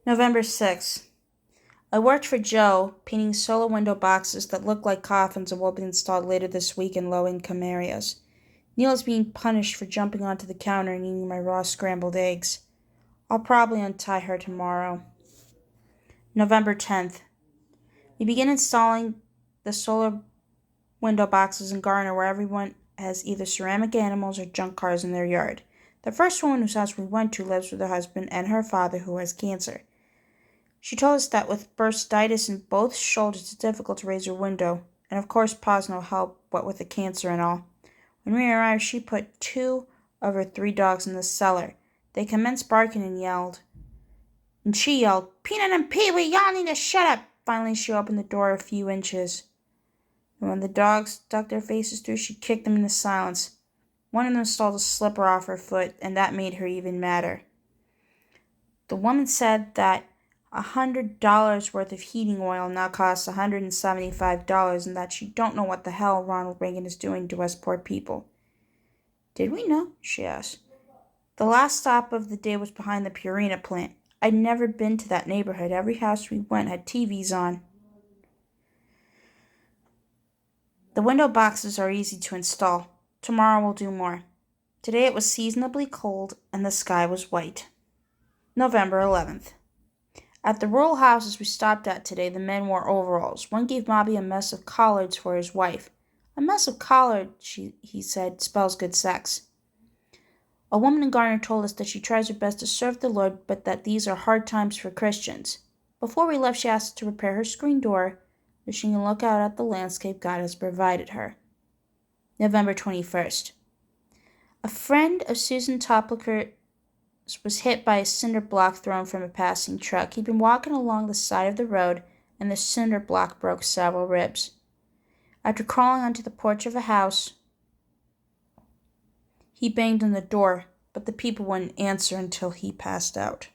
November 6th. I worked for Joe, painting solar window boxes that look like coffins and will be installed later this week in low-income areas. Neil is being punished for jumping onto the counter and eating my raw scrambled eggs. I'll probably untie her tomorrow. November 10th. We begin installing the solar window boxes in Garner, where everyone has either ceramic animals or junk cars in their yard. The first woman whose house we went to lives with her husband and her father, who has cancer. She told us that with bursitis in both shoulders, it's difficult to raise her window, and of course pa's no help, what with the cancer and all. When we arrived, she put 2 of her 3 dogs in the cellar. They commenced barking and she yelled, "Peanut and Pee-wee, y'all need to shut up!" Finally, she opened the door a few inches, and when the dogs stuck their faces through, she kicked them into silence. One of them stole a slipper off her foot, and that made her even madder. The woman said that $100 worth of heating oil now costs $175, and that she don't know what the hell Ronald Reagan is doing to us poor people. Did we know? She asked. The last stop of the day was behind the Purina plant. I'd never been to that neighborhood. Every house we went had TVs on. The window boxes are easy to install. Tomorrow we'll do more. Today it was seasonably cold and the sky was white. November 11th. At the rural houses we stopped at today, the men wore overalls. One gave Bobby a mess of collards for his wife. A mess of collards, he said, spells good sex. A woman in Garner told us that she tries her best to serve the Lord, but that these are hard times for Christians. Before we left, she asked us to repair her screen door so she can look out at the landscape God has provided her. November 21st. A friend of Susan Topliker was hit by a cinder block thrown from a passing truck. He'd been walking along the side of the road, and the cinder block broke several ribs. After crawling onto the porch of a house, he banged on the door, but the people wouldn't answer until he passed out.